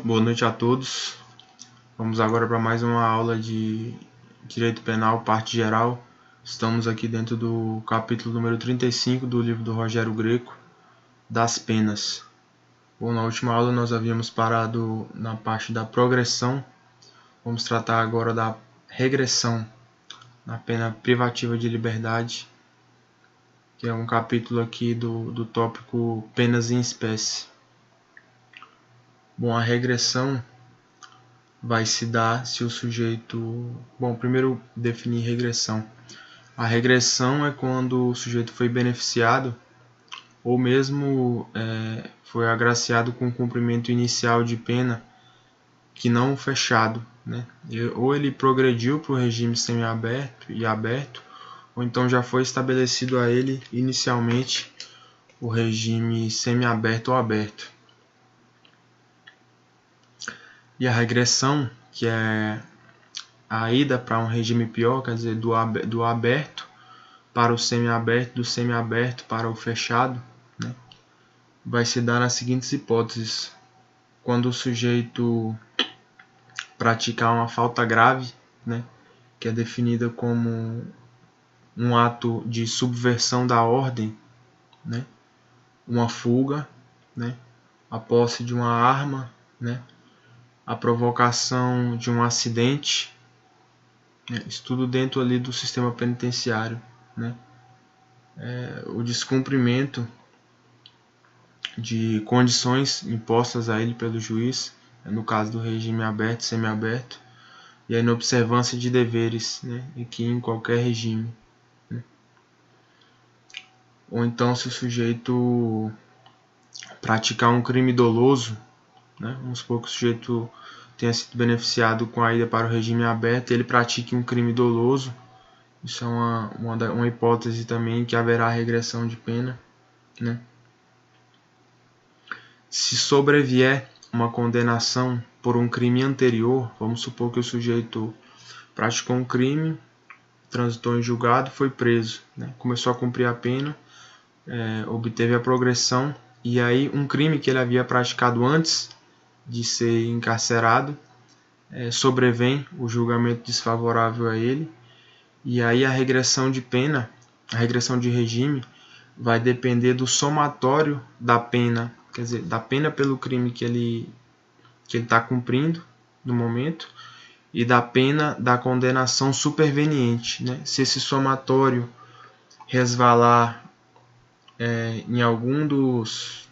Boa noite a todos. Vamos agora para mais uma aula de Direito Penal, parte geral. Estamos aqui dentro do capítulo número 35 do livro do Rogério Greco, das penas. Bom, na última aula nós havíamos parado na parte da progressão. Vamos tratar agora da regressão, na pena privativa de liberdade, que é um capítulo aqui do tópico penas em espécie. Bom, a regressão vai se dar se o sujeito... Bom, primeiro definir regressão. A regressão é quando o sujeito foi beneficiado ou mesmo foi agraciado com o cumprimento inicial de pena que não fechado, né? Ou ele progrediu para o regime semiaberto e aberto, ou então já foi estabelecido a ele inicialmente o regime semiaberto ou aberto. E a regressão, que é a ida para um regime pior, quer dizer, do aberto para o semiaberto, do semiaberto para o fechado, né? Vai se dar nas seguintes hipóteses. Quando o sujeito praticar uma falta grave, né, que é definida como um ato de subversão da ordem, né, uma fuga, né, a posse de uma arma, né, a provocação de um acidente, né, isso tudo dentro ali do sistema penitenciário, né, o descumprimento de condições impostas a ele pelo juiz, no caso do regime aberto, semiaberto, e a inobservância de deveres, né, aqui em qualquer regime, né. Ou então, se o sujeito praticar um crime doloso, né, vamos supor que o sujeito tenha sido beneficiado com a ida para o regime aberto e ele pratique um crime doloso, isso é uma hipótese também que haverá regressão de pena, né. Se sobrevier uma condenação por um crime anterior, vamos supor que o sujeito praticou um crime, transitou em julgado, foi preso, né, começou a cumprir a pena, obteve a progressão, e aí um crime que ele havia praticado antes de ser encarcerado, sobrevém o julgamento desfavorável a ele, e aí a regressão de pena, a regressão de regime, vai depender do somatório da pena, quer dizer, da pena pelo crime que ele está cumprindo no momento, e da pena da condenação superveniente, né? Se esse somatório resvalar em algum dos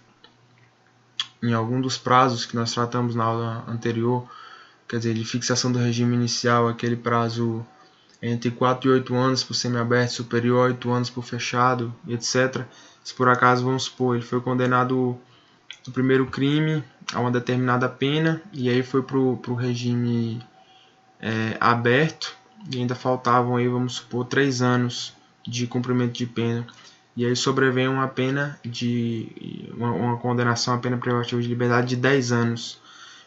prazos que nós tratamos na aula anterior, quer dizer, de fixação do regime inicial, aquele prazo entre 4 e 8 anos para o semiaberto, superior a 8 anos para o fechado, etc. Se por acaso, vamos supor, ele foi condenado no primeiro crime a uma determinada pena, e aí foi para o regime aberto, e ainda faltavam aí, vamos supor, 3 anos de cumprimento de pena, e aí sobrevém uma pena de uma condenação à pena privativa de liberdade de 10 anos.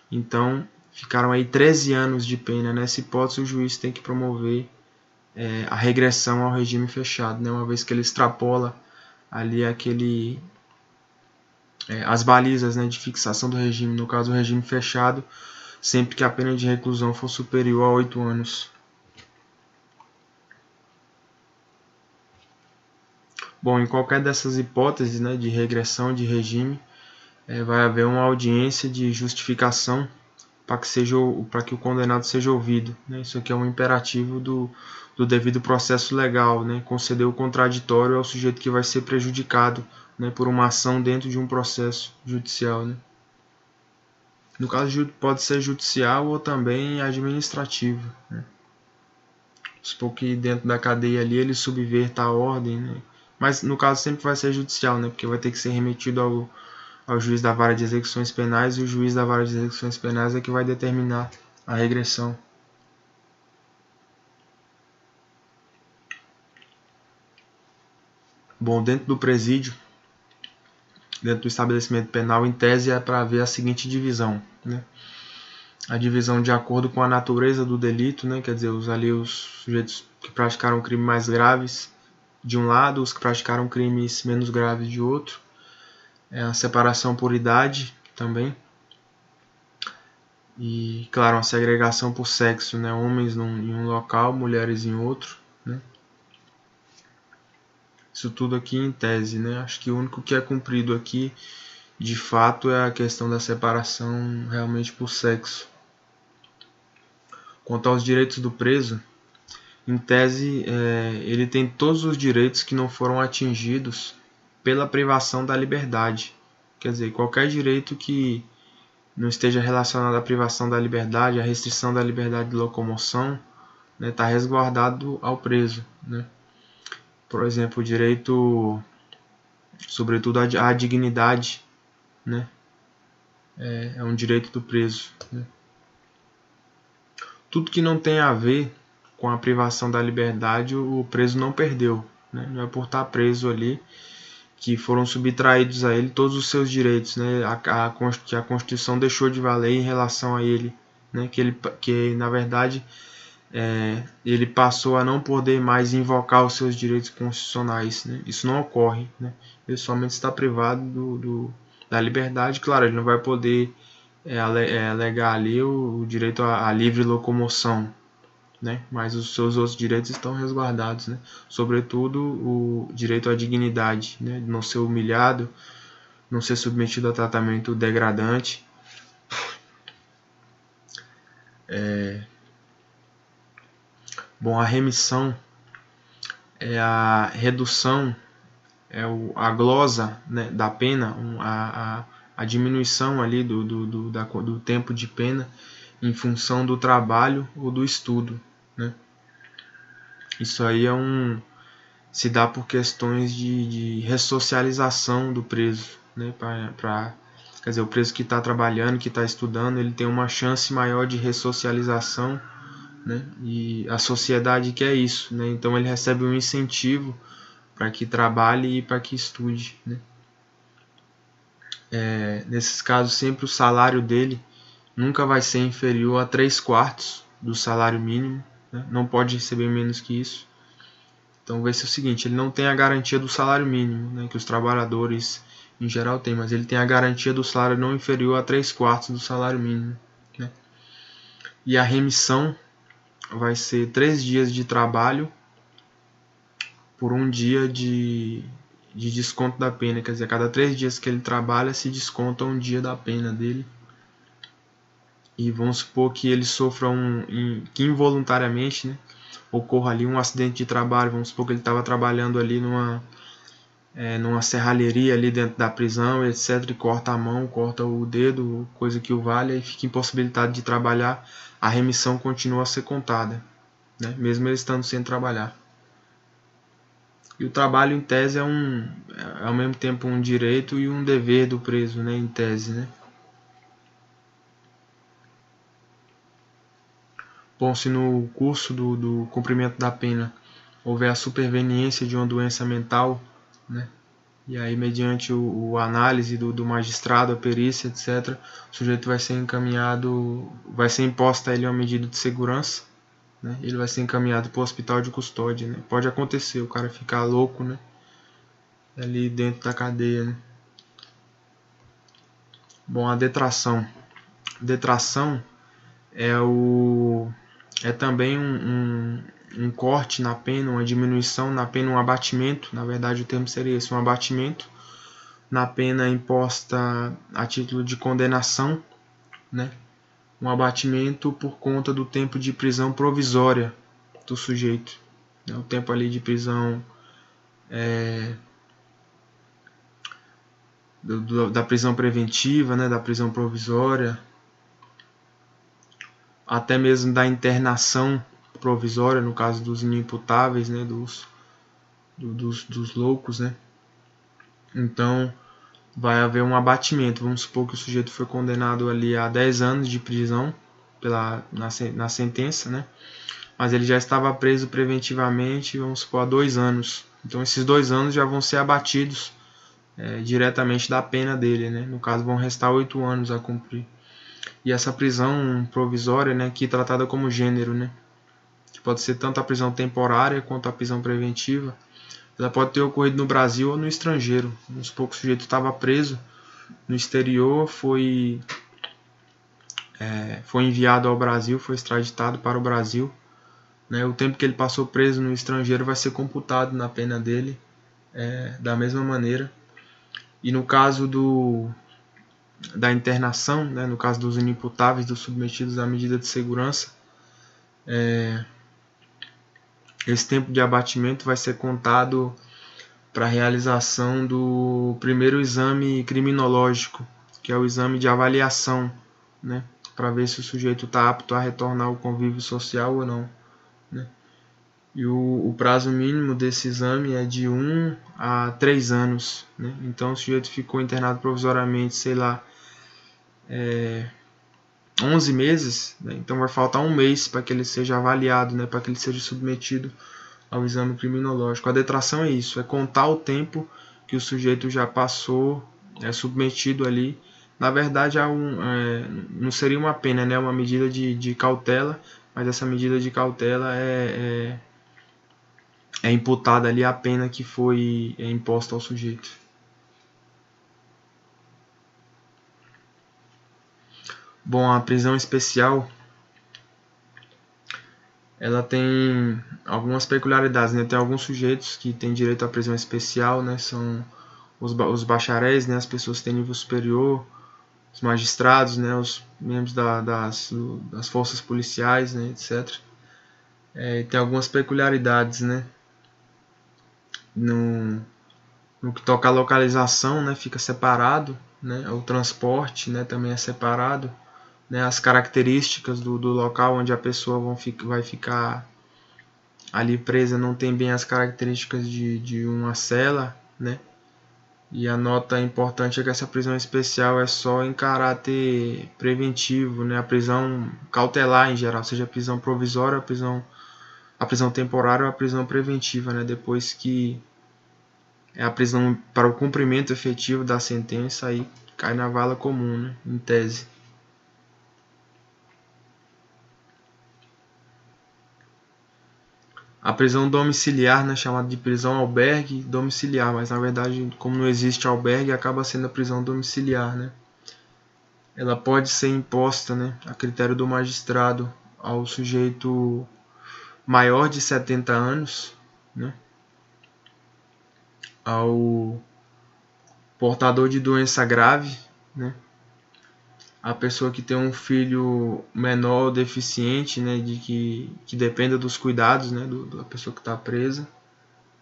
Então ficaram aí 13 anos de pena. Nessa hipótese, o juiz tem que promover a regressão ao regime fechado, né? Uma vez que ele extrapola ali as balizas, né, de fixação do regime, no caso o regime fechado, sempre que a pena de reclusão for superior a 8 anos. Bom, em qualquer dessas hipóteses, né, de regressão de regime, vai haver uma audiência de justificação para que o condenado seja ouvido, né? Isso aqui é um imperativo do devido processo legal, né? Conceder o contraditório ao sujeito que vai ser prejudicado, né, por uma ação dentro de um processo judicial, né? No caso, pode ser judicial ou também administrativo, né? Supor que dentro da cadeia ali ele subverta a ordem, né? Mas no caso sempre vai ser judicial, né? Porque vai ter que ser remetido ao juiz da vara de execuções penais, e o juiz da vara de execuções penais é que vai determinar a regressão. Bom, dentro do presídio, dentro do estabelecimento penal, em tese é para haver a seguinte divisão, né? A divisão de acordo com a natureza do delito, né? Quer dizer, os sujeitos que praticaram crimes mais graves de um lado, os que praticaram crimes menos graves de outro. A separação por idade também. E, claro, uma segregação por sexo, né? Homens em um local, mulheres em outro, né? Isso tudo aqui em tese, né? Acho que o único que é cumprido aqui, de fato, é a questão da separação realmente por sexo. Quanto aos direitos do preso, em tese, ele tem todos os direitos que não foram atingidos pela privação da liberdade. Quer dizer, qualquer direito que não esteja relacionado à privação da liberdade, à restrição da liberdade de locomoção, está, né, resguardado ao preso, né? Por exemplo, o direito, sobretudo, à dignidade, né? É um direito do preso, né? Tudo que não tem a ver com a privação da liberdade, o preso não perdeu, né? Não é por estar preso ali que foram subtraídos a ele todos os seus direitos, né? Que a Constituição deixou de valer em relação a ele, né? Que na verdade ele passou a não poder mais invocar os seus direitos constitucionais, né? Isso não ocorre, né? Ele somente está privado da liberdade. Claro, ele não vai poder alegar ali o direito à livre locomoção, né? Mas os seus outros direitos estão resguardados, né? Sobretudo o direito à dignidade, né? De não ser humilhado, não ser submetido a tratamento degradante. Bom, a remissão é a redução, a glosa, né, da pena, a diminuição ali do tempo de pena em função do trabalho ou do estudo, né? Isso aí se dá por questões de ressocialização do preso, né? Quer dizer, o preso que está trabalhando, que está estudando, ele tem uma chance maior de ressocialização, né? E a sociedade quer isso, né? Então ele recebe um incentivo para que trabalhe e para que estude, né? Nesses casos, sempre o salário dele nunca vai ser inferior a 3/4 do salário mínimo, né? Não pode receber menos que isso. Então vai ser o seguinte, ele não tem a garantia do salário mínimo, né, que os trabalhadores em geral têm, mas ele tem a garantia do salário não inferior a 3/4 do salário mínimo, né? E a remissão vai ser 3 dias de trabalho por um dia de desconto da pena. Quer dizer, a cada 3 dias que ele trabalha, se desconta um dia da pena dele. E vamos supor que ele sofra que involuntariamente, né, ocorra ali um acidente de trabalho. Vamos supor que ele estava trabalhando ali numa serralheria ali dentro da prisão, etc, e corta a mão, corta o dedo, coisa que o valha, e fica impossibilitado de trabalhar. A remissão continua a ser contada, né, mesmo ele estando sem trabalhar. E o trabalho, em tese, é ao mesmo tempo um direito e um dever do preso, né, em tese, né. Bom, se no curso do cumprimento da pena houver a superveniência de uma doença mental, né, e aí mediante o análise do magistrado, a perícia, etc., o sujeito vai ser encaminhado, vai ser imposta a ele uma medida de segurança, né, ele vai ser encaminhado para o hospital de custódia, né. Pode acontecer, o cara ficar louco, né, ali dentro da cadeia, né. Bom, a detração. Detração é também um corte na pena, uma diminuição na pena, um abatimento. Na verdade, o termo seria esse, um abatimento na pena imposta a título de condenação, né? Um abatimento por conta do tempo de prisão provisória do sujeito, né? O tempo ali de prisão da prisão preventiva, né? Da prisão provisória, até mesmo da internação provisória, no caso dos inimputáveis, né, dos loucos, né. Então vai haver um abatimento. Vamos supor que o sujeito foi condenado ali a 10 anos de prisão na sentença, né, mas ele já estava preso preventivamente, vamos supor, há 2 anos. Então esses 2 anos já vão ser abatidos diretamente da pena dele, né. No caso, vão restar 8 anos a cumprir. E essa prisão provisória, né, que é tratada como gênero, né, que pode ser tanto a prisão temporária quanto a prisão preventiva, ela pode ter ocorrido no Brasil ou no estrangeiro. Vamos supor que o sujeito estava preso no exterior, foi foi enviado ao Brasil, foi extraditado para o Brasil, né? O tempo que ele passou preso no estrangeiro vai ser computado na pena dele, da mesma maneira. E no caso da internação, né? No caso dos inimputáveis, dos submetidos à medida de segurança, esse tempo de abatimento vai ser contado para a realização do primeiro exame criminológico, que é o exame de avaliação, né? Para ver se o sujeito está apto a retornar ao convívio social ou não, né? E o prazo mínimo desse exame é de 1 a 3 anos, né? Então o sujeito ficou internado provisoriamente, sei lá, 11 meses, né? Então vai faltar um mês para que ele seja avaliado, né? Para que ele seja submetido ao exame criminológico. A detração é isso, é contar o tempo que o sujeito já passou submetido ali. Na verdade, não seria uma pena, né? Uma medida de cautela, mas essa medida de cautela é imputada ali a pena que foi imposta ao sujeito. Bom, a prisão especial, ela tem algumas peculiaridades, né? Tem alguns sujeitos que têm direito à prisão especial, né? São os bacharéis, né? As pessoas que têm nível superior, os magistrados, né? Os membros das forças policiais, né? Etc. Tem algumas peculiaridades, né? No que toca à localização, né? Fica separado, né? O transporte, né? Também é separado. Né, as características do local onde a pessoa vai ficar ali presa não tem bem as características de uma cela, né? E a nota importante é que essa prisão especial é só em caráter preventivo, né? A prisão cautelar em geral, seja a prisão provisória, a prisão temporária ou a prisão preventiva, né? Depois que é a prisão para o cumprimento efetivo da sentença, aí cai na vala comum, né? Em tese. A prisão domiciliar, né, chamada de prisão albergue domiciliar, mas na verdade, como não existe albergue, acaba sendo a prisão domiciliar, né? Ela pode ser imposta, né, a critério do magistrado ao sujeito maior de 70 anos, né, ao portador de doença grave, né, a pessoa que tem um filho menor ou deficiente, né, que dependa dos cuidados, né, da pessoa que está presa,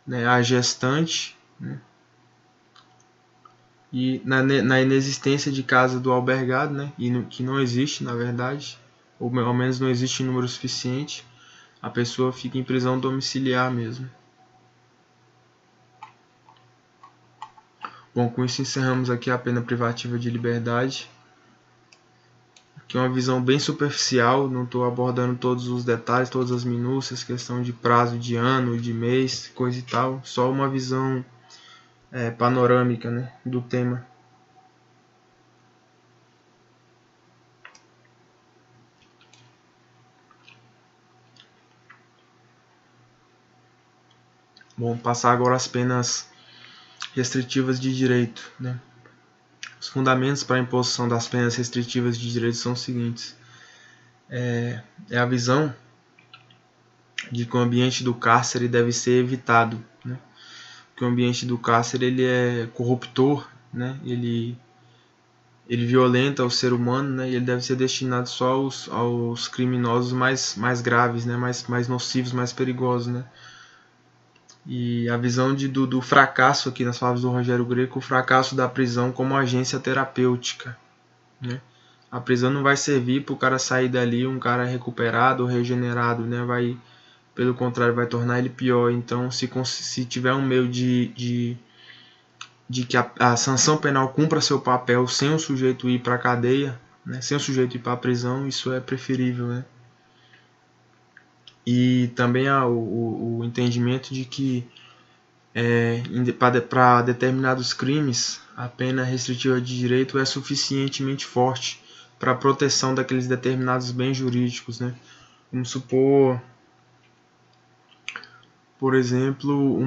né, a gestante, né, e na inexistência de casa do albergado, né, que não existe na verdade, ou ao menos não existe em número suficiente, a pessoa fica em prisão domiciliar mesmo. Bom, com isso encerramos aqui a pena privativa de liberdade. Aqui uma visão bem superficial, não estou abordando todos os detalhes, todas as minúcias, questão de prazo de ano, de mês, coisa e tal. Só uma visão panorâmica, né, do tema. Bom, passar agora as penas restritivas de direito, né? Os fundamentos para a imposição das penas restritivas de direito são os seguintes. É a visão de que o ambiente do cárcere deve ser evitado, né? Que o ambiente do cárcere ele é corruptor, né? Ele violenta o ser humano, né? E ele deve ser destinado só aos criminosos mais graves, né? mais nocivos, mais perigosos, né? E a visão do fracasso aqui nas palavras do Rogério Greco, o fracasso da prisão como agência terapêutica, né? A prisão não vai servir para o cara sair dali um cara recuperado ou regenerado, né? Pelo contrário, vai tornar ele pior. Então, se tiver um meio de que a sanção penal cumpra seu papel sem o sujeito ir para a cadeia, né? Sem o sujeito ir para a prisão, isso é preferível, né? E também há o entendimento de que para determinados crimes a pena restritiva de direito é suficientemente forte para a proteção daqueles determinados bens jurídicos, né? Vamos supor, por exemplo,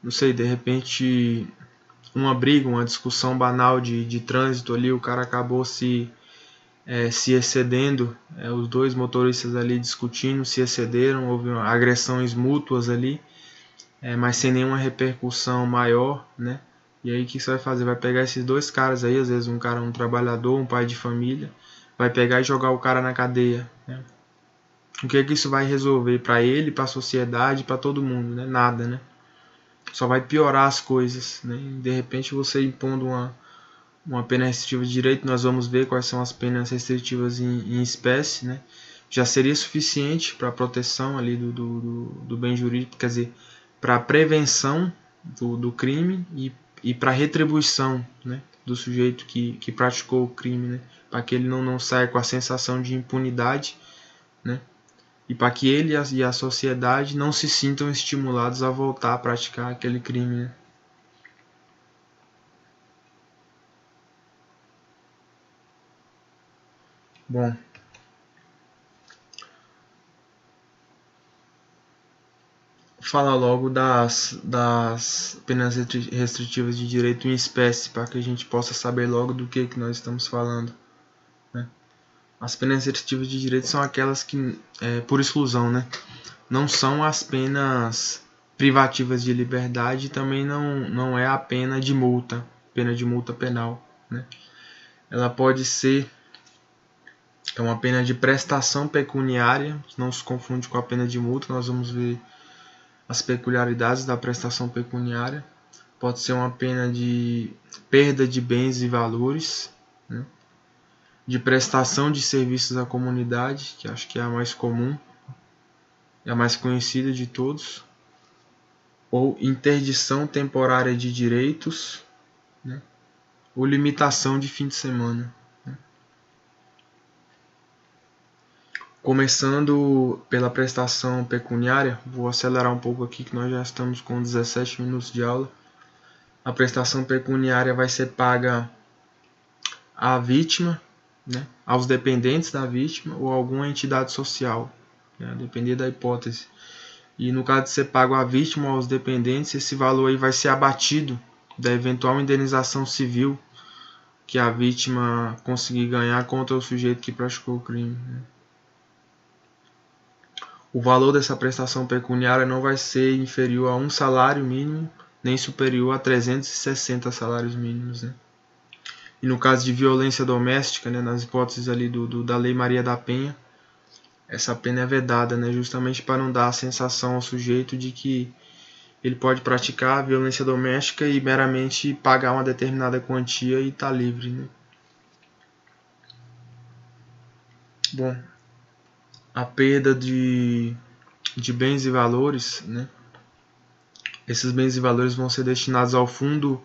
não sei, de repente uma briga, uma discussão banal de trânsito ali, o cara acabou se excedendo, os dois motoristas ali discutindo, se excederam, houve agressões mútuas ali, mas sem nenhuma repercussão maior, né? E aí o que você vai fazer? Vai pegar esses dois caras aí, às vezes um cara, um trabalhador, um pai de família, vai pegar e jogar o cara na cadeia, né? O que é que isso vai resolver para ele, para a sociedade, para todo mundo, né? Nada, né? Só vai piorar as coisas, né? E de repente você impondo uma pena restritiva de direito, nós vamos ver quais são as penas restritivas em espécie, né? Já seria suficiente para a proteção ali do bem jurídico, quer dizer, para a prevenção do crime e para a retribuição, né, do sujeito que praticou o crime, né, para que ele não saia com a sensação de impunidade, né, e para que ele e a sociedade não se sintam estimulados a voltar a praticar aquele crime, né. Bom, fala logo das penas restritivas de direito em espécie, para que a gente possa saber logo do que nós estamos falando, né? As penas restritivas de direito são aquelas que, por exclusão, né, não são as penas privativas de liberdade, e também não é a pena de multa penal, né? Ela pode ser uma pena de prestação pecuniária, não se confunde com a pena de multa, nós vamos ver as peculiaridades da prestação pecuniária. Pode ser uma pena de perda de bens e valores, né? De prestação de serviços à comunidade, que acho que é a mais comum, é a mais conhecida de todos, ou interdição temporária de direitos, né? Ou limitação de fim de semana, né? Começando pela prestação pecuniária, vou acelerar um pouco aqui que nós já estamos com 17 minutos de aula. A prestação pecuniária vai ser paga à vítima, né, aos dependentes da vítima ou a alguma entidade social, né, a depender da hipótese. E no caso de ser pago à vítima ou aos dependentes, esse valor aí vai ser abatido da eventual indenização civil que a vítima conseguir ganhar contra o sujeito que praticou o crime, né. O valor dessa prestação pecuniária não vai ser inferior a um salário mínimo, nem superior a 360 salários mínimos, né. E no caso de violência doméstica, né, nas hipóteses ali da Lei Maria da Penha, essa pena é vedada, né, justamente para não dar a sensação ao sujeito de que ele pode praticar violência doméstica e meramente pagar uma determinada quantia e estar livre, né. Bom, a perda de bens e valores, né, esses bens e valores vão ser destinados ao Fundo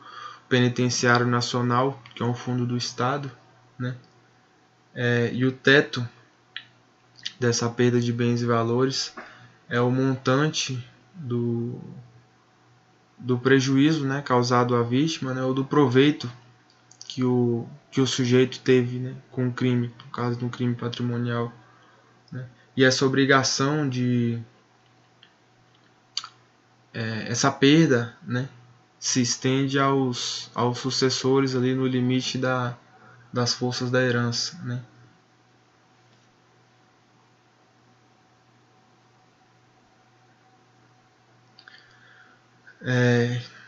Penitenciário Nacional, que é um fundo do Estado, né? E o teto dessa perda de bens e valores é o montante do prejuízo, né, causado à vítima, né, ou do proveito que o sujeito teve, né, com o crime, no caso de um crime patrimonial, né? E essa obrigação essa perda, né, se estende aos sucessores ali no limite das forças da herança, né?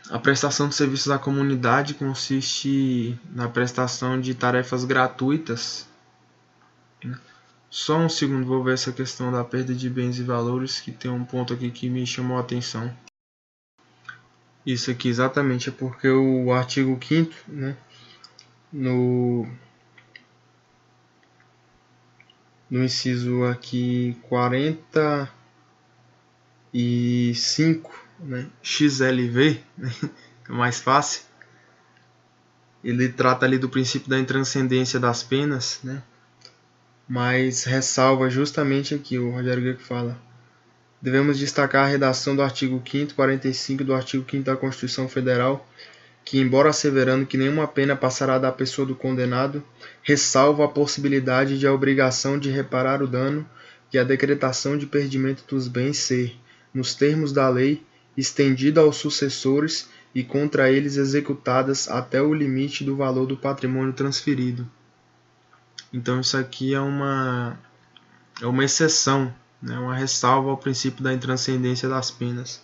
A prestação de serviços à comunidade consiste na prestação de tarefas gratuitas, né? Só um segundo, vou ver essa questão da perda de bens e valores, que tem um ponto aqui que me chamou a atenção. Isso aqui exatamente é porque o artigo 5º, né, no inciso aqui 45, né, XLV, né, é mais fácil, ele trata ali do princípio da intranscendência das penas, né, mas ressalva justamente aqui, o Rogério Greco fala: devemos destacar a redação do artigo 5º, 45 do artigo 5º da Constituição Federal, que, embora asseverando que nenhuma pena passará da pessoa do condenado, ressalva a possibilidade de a obrigação de reparar o dano e a decretação de perdimento dos bens ser, nos termos da lei, estendida aos sucessores e contra eles executadas até o limite do valor do patrimônio transferido. Então isso aqui é uma exceção, né, uma ressalva ao princípio da intranscendência das penas.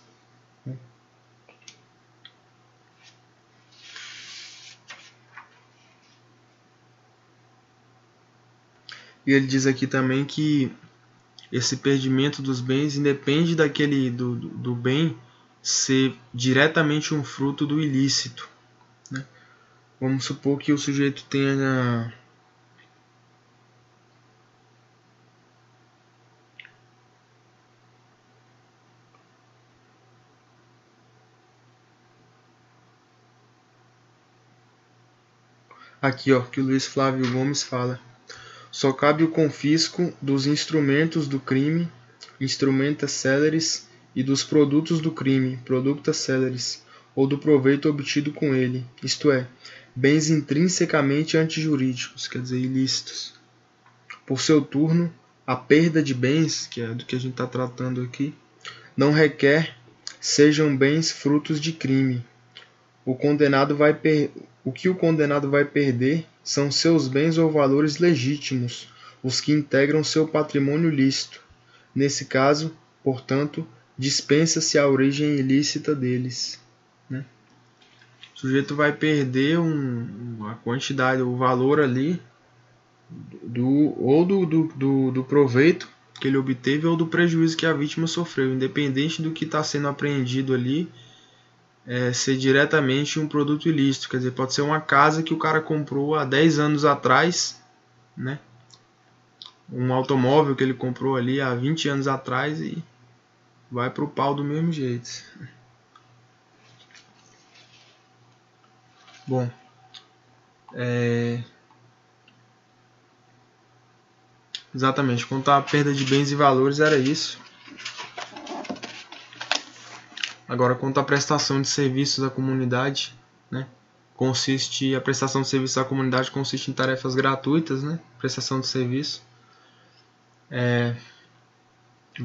E ele diz aqui também que esse perdimento dos bens independe do bem ser diretamente um fruto do ilícito, né? Vamos supor que o sujeito tenha aqui, ó, que o Luiz Flávio Gomes fala: só cabe o confisco dos instrumentos do crime, instrumenta celeres, e dos produtos do crime, producta celeres, ou do proveito obtido com ele, isto é, bens intrinsecamente antijurídicos, quer dizer, ilícitos. Por seu turno, a perda de bens, que é do que a gente está tratando aqui, não requer sejam bens frutos de crime. O que o condenado vai perder são seus bens ou valores legítimos, os que integram seu patrimônio lícito. Nesse caso, portanto, dispensa-se a origem ilícita deles, né? O sujeito vai perder a quantidade, o valor ali do proveito que ele obteve ou do prejuízo que a vítima sofreu, independente do que está sendo apreendido ali, ser diretamente um produto ilícito. Quer dizer, pode ser uma casa que o cara comprou há 10 anos atrás, né? Um automóvel que ele comprou ali há 20 anos atrás e vai pro pau do mesmo jeito. Bom, exatamente, quanto à perda de bens e valores era isso. Agora, quanto à prestação de serviços à comunidade, né? A prestação de serviços à comunidade consiste em tarefas gratuitas, né? Prestação de serviço.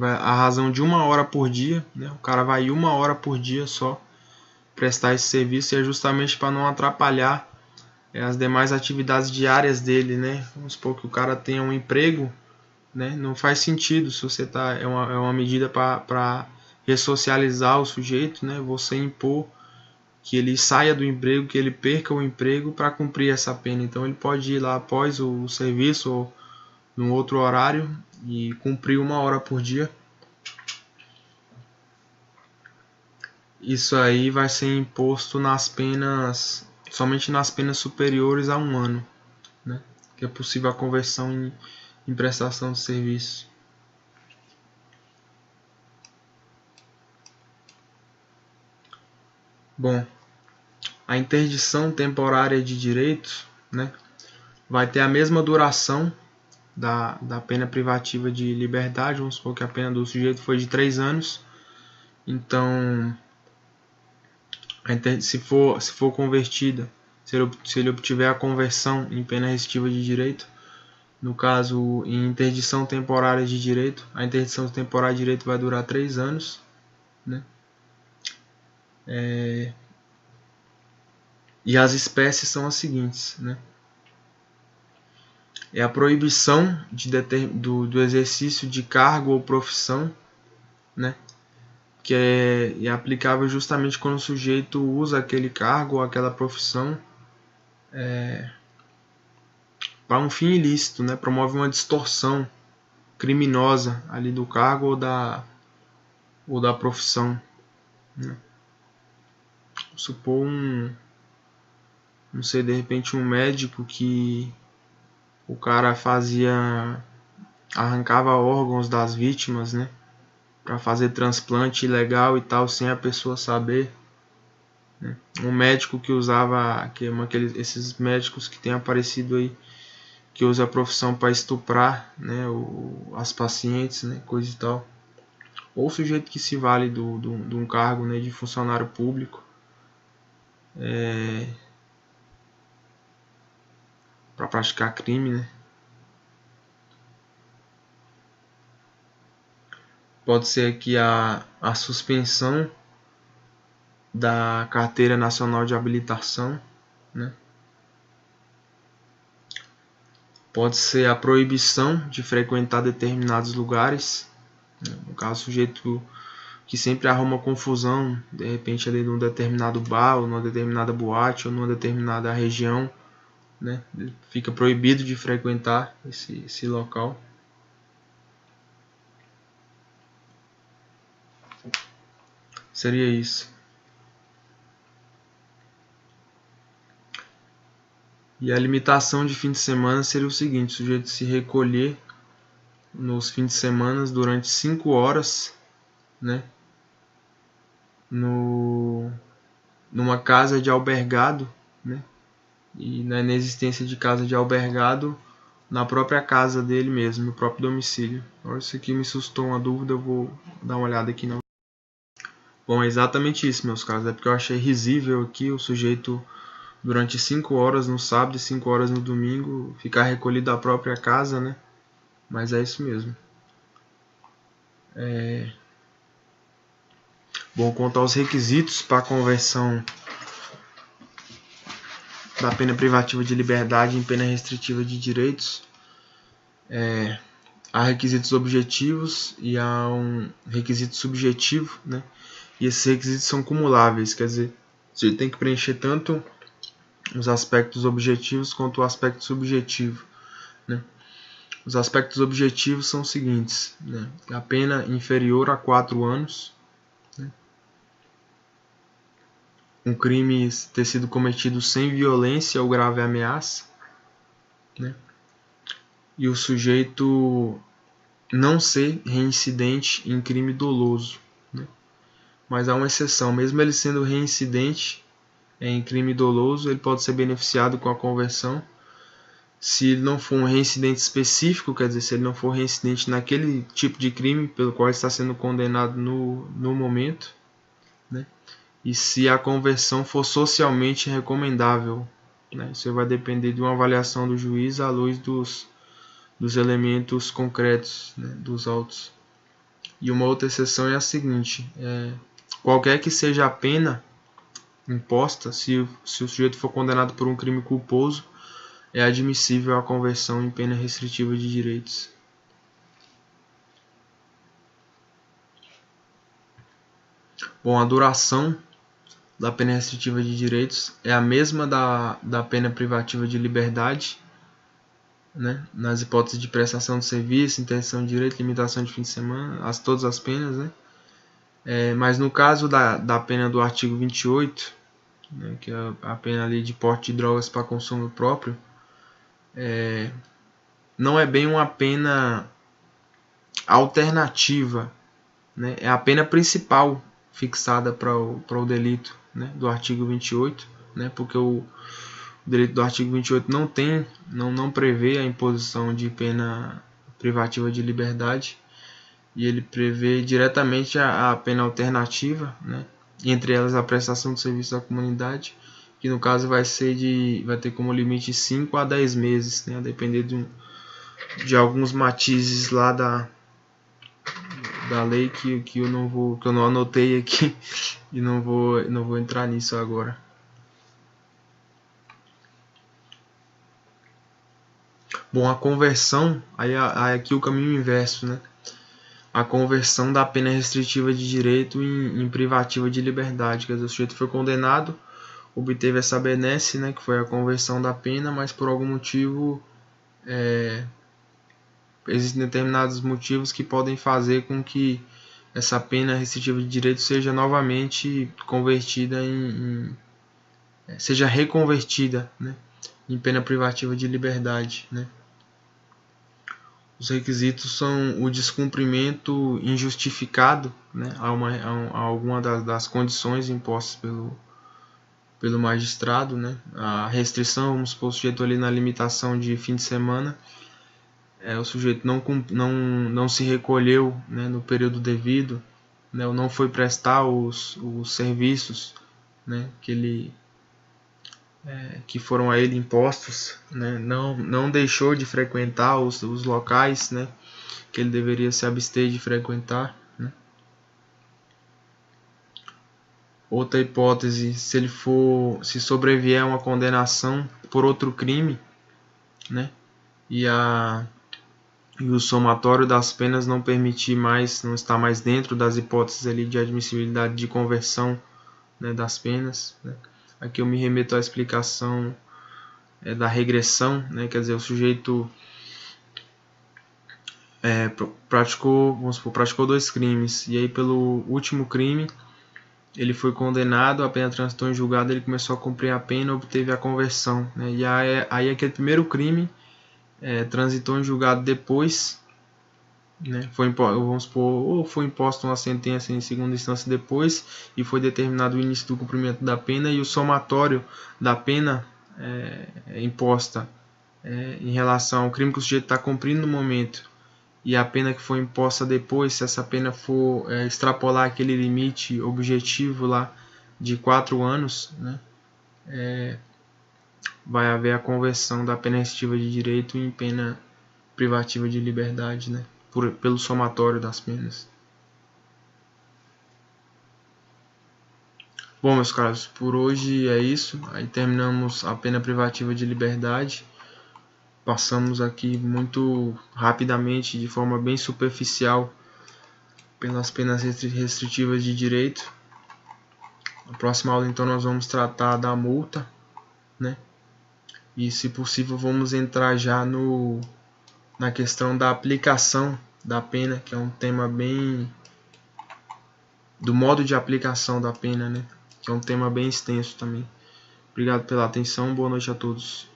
A razão de 1 hora por dia, né? O cara vai 1 hora por dia só prestar esse serviço, e é justamente para não atrapalhar as demais atividades diárias dele, né? Vamos supor que o cara tenha um emprego, né? Não faz sentido se você é uma medida para ressocializar o sujeito, né? Você impor que ele saia do emprego, que ele perca o emprego para cumprir essa pena. Então ele pode ir lá após o serviço ou num outro horário e cumprir 1 hora por dia. Isso aí vai ser imposto somente nas penas superiores a 1 ano, né? Que é possível a conversão em prestação de serviço. Bom, a interdição temporária de direitos, né, vai ter a mesma duração da pena privativa de liberdade. Vamos supor que a pena do sujeito foi de 3 anos. Então, se for convertida, se ele obtiver a conversão em pena restritiva de direito, no caso, em interdição temporária de direito, a interdição temporária de direito vai durar 3 anos, né? E as espécies são as seguintes, né? É a proibição do exercício de cargo ou profissão, né? Que é aplicável justamente quando o sujeito usa aquele cargo ou aquela profissão para um fim ilícito, né? Promove uma distorção criminosa ali do cargo ou da profissão, né? Supor não sei, de repente um médico que o cara arrancava órgãos das vítimas, né, para fazer transplante ilegal e tal, sem a pessoa saber, né? Um médico que usava, esses médicos que tem aparecido aí, que usa a profissão para estuprar, né, as pacientes, né, coisa e tal. Ou o sujeito que se vale de um cargo, né, de funcionário público para praticar crime, né? Pode ser aqui a suspensão da Carteira Nacional de Habilitação, né? Pode ser a proibição de frequentar determinados lugares, né? No caso, o sujeito que sempre arruma confusão, de repente ali num determinado bar, ou numa determinada boate, ou numa determinada região, né? Ele fica proibido de frequentar esse local. Seria isso. E a limitação de fim de semana seria o seguinte: o sujeito se recolher nos fins de semana durante 5 horas, né, numa casa de albergado, né, e na inexistência de casa de albergado, na própria casa dele mesmo, no próprio domicílio. Agora, isso aqui me suscitou uma dúvida, eu vou dar uma olhada aqui. Não. Bom, é exatamente isso, meus caros. É porque eu achei risível aqui o sujeito, durante 5 horas no sábado e 5 horas no domingo, ficar recolhido à própria casa, né? Mas é isso mesmo. Bom, quanto aos requisitos para a conversão da pena privativa de liberdade em pena restritiva de direitos, há requisitos objetivos e há um requisito subjetivo, né? E esses requisitos são cumuláveis, quer dizer, você tem que preencher tanto os aspectos objetivos quanto o aspecto subjetivo, né? Os aspectos objetivos são os seguintes, né? A pena inferior a 4 anos, né? Um crime ter sido cometido sem violência ou grave ameaça, né? E o sujeito não ser reincidente em crime doloso, né? Mas há uma exceção, mesmo ele sendo reincidente em crime doloso, ele pode ser beneficiado com a conversão se ele não for um reincidente específico, quer dizer, se ele não for reincidente naquele tipo de crime pelo qual ele está sendo condenado no momento, né? E se a conversão for socialmente recomendável, né? Isso vai depender de uma avaliação do juiz à luz dos elementos concretos, né, dos autos. E uma outra exceção é a seguinte: qualquer que seja a pena imposta, se o sujeito for condenado por um crime culposo, é admissível a conversão em pena restritiva de direitos. Bom, a duração da pena restritiva de direitos é a mesma da pena privativa de liberdade, né? Nas hipóteses de prestação de serviço, interdição de direito, limitação de fim de semana, todas as penas, né? Mas no caso da pena do artigo 28, né, que é a pena ali de porte de drogas para consumo próprio, não é bem uma pena alternativa, né? É a pena principal fixada para o delito, né, do artigo 28, né, porque o delito do artigo 28 não prevê a imposição de pena privativa de liberdade, e ele prevê diretamente a pena alternativa, né, entre elas a prestação de serviço à comunidade, que no caso vai ter como limite 5 a 10 meses, né, a depender de alguns matizes lá da lei que eu não anotei aqui e não vou entrar nisso agora. Bom, a conversão, aí aqui o caminho inverso, né? A conversão da pena restritiva de direito em privativa de liberdade, quer dizer, o sujeito foi condenado, obteve essa benesse, né, que foi a conversão da pena, mas por algum motivo existem determinados motivos que podem fazer com que essa pena restritiva de direito seja novamente convertida seja reconvertida, né, em pena privativa de liberdade, né. Os requisitos são o descumprimento injustificado, né, a alguma das condições impostas pelo magistrado, né, a restrição, vamos supor, o sujeito ali na limitação de fim de semana, o sujeito não se recolheu, né, no período devido, né, ou não foi prestar os serviços, né, que foram a ele impostos, né, não deixou de frequentar os locais, né, que ele deveria se abster de frequentar, né, outra hipótese, se sobrevier uma condenação por outro crime, né? E o somatório das penas não permitir mais, não está mais dentro das hipóteses ali de admissibilidade de conversão, né, das penas, né? Aqui eu me remeto à explicação da regressão, né? Quer dizer, o sujeito praticou 2 crimes, e aí pelo último crime ele foi condenado, a pena transitou em julgado, ele começou a cumprir a pena, obteve a conversão, né? E aí aquele primeiro crime transitou em julgado depois, né? Vamos supor, ou foi imposta uma sentença em segunda instância depois, e foi determinado o início do cumprimento da pena, e o somatório da pena imposta em relação ao crime que o sujeito está cumprindo no momento, e a pena que foi imposta depois, se essa pena for extrapolar aquele limite objetivo lá de 4 anos, né, vai haver a conversão da pena restritiva de direito em pena privativa de liberdade, né, pelo somatório das penas. Bom, meus caros, por hoje é isso. Aí terminamos a pena privativa de liberdade. Passamos aqui muito rapidamente, de forma bem superficial, pelas penas restritivas de direito. Na próxima aula, então, nós vamos tratar da multa, né? E, se possível, vamos entrar já na questão da aplicação da pena, que é um tema bem... do modo de aplicação da pena, né? Que é um tema bem extenso também. Obrigado pela atenção, boa noite a todos.